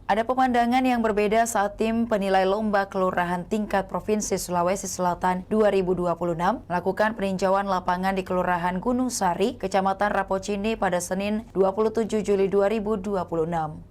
Ada pemandangan yang berbeda saat tim penilai lomba kelurahan tingkat Provinsi Sulawesi Selatan 2026 melakukan peninjauan lapangan di Kelurahan Gunung Sari, Kecamatan Rapocini pada Senin 27 Juli 2026.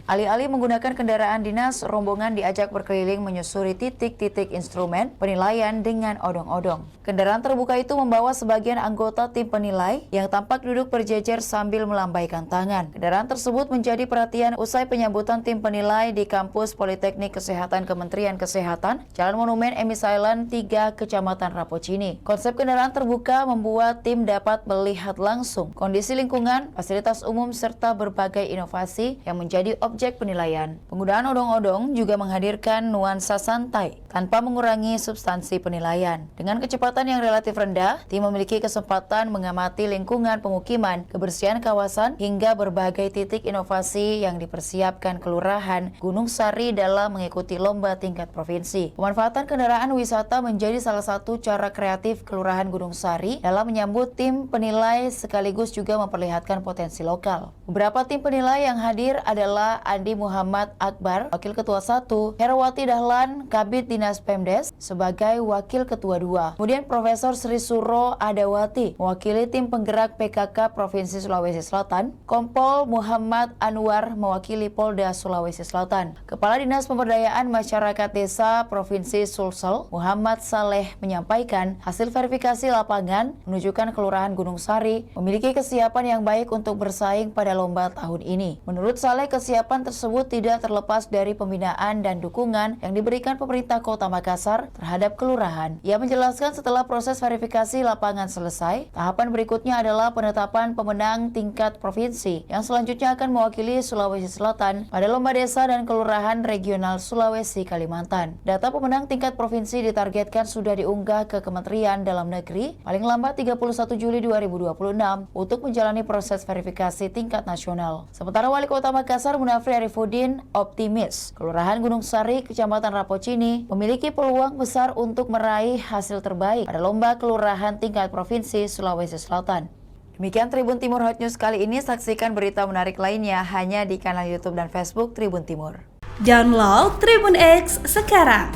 Alih-alih menggunakan kendaraan dinas, rombongan diajak berkeliling menyusuri titik-titik instrumen penilaian dengan odong-odong. Kendaraan terbuka itu membawa sebagian anggota tim penilai yang tampak duduk berjejer sambil melambaikan tangan. Kendaraan tersebut menjadi perhatian usai penyambutan tim penilai di kampus Politeknik Kesehatan Kementerian Kesehatan, Jalan Monumen Emis Island 3, Kecamatan Rapocini. Konsep kendaraan terbuka membuat tim dapat melihat langsung kondisi lingkungan, fasilitas umum, serta berbagai inovasi yang menjadi objek penilaian. Penggunaan odong-odong juga menghadirkan nuansa santai tanpa mengurangi substansi penilaian. Dengan kecepatan yang relatif rendah, tim memiliki kesempatan mengamati lingkungan pemukiman, kebersihan kawasan, hingga berbagai titik inovasi yang dipersiapkan kelurahan Gunung Sari dalam mengikuti lomba tingkat provinsi. Pemanfaatan kendaraan wisata menjadi salah satu cara kreatif Kelurahan Gunung Sari dalam menyambut tim penilai sekaligus juga memperlihatkan potensi lokal. Beberapa tim penilai yang hadir adalah Andi Muhammad Akbar, Wakil Ketua 1, Herawati Dahlan, Kabid Dinas Pemdes sebagai Wakil Ketua 2. Kemudian Profesor Sri Suro Adawati, mewakili tim penggerak PKK Provinsi Sulawesi Selatan, Kompol Muhammad Anwar mewakili Polda Sulawesi Selatan. Kepala Dinas Pemberdayaan Masyarakat Desa Provinsi Sulsel, Muhammad Saleh menyampaikan hasil verifikasi lapangan menunjukkan Kelurahan Gunung Sari memiliki kesiapan yang baik untuk bersaing pada lomba tahun ini. Menurut Saleh, kesiapan tersebut tidak terlepas dari pembinaan dan dukungan yang diberikan pemerintah Kota Makassar terhadap kelurahan. Ia menjelaskan setelah proses verifikasi lapangan selesai, tahapan berikutnya adalah penetapan pemenang tingkat provinsi yang selanjutnya akan mewakili Sulawesi Selatan pada lomba desa dan kelurahan regional Sulawesi Kalimantan. Data pemenang tingkat provinsi ditargetkan sudah diunggah ke Kementerian Dalam Negeri paling lambat 31 Juli 2026 untuk menjalani proses verifikasi tingkat nasional. Sementara Wali Kota Makassar Munafri Arifudin optimis Kelurahan Gunung Sari, Kecamatan Rapocini memiliki peluang besar untuk meraih hasil terbaik pada lomba kelurahan tingkat provinsi Sulawesi Selatan. Demikian Tribun Timur Hot News kali ini. Saksikan berita menarik lainnya hanya di kanal YouTube dan Facebook Tribun Timur. Download Tribun X sekarang,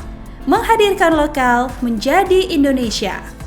menghadirkan lokal menjadi Indonesia.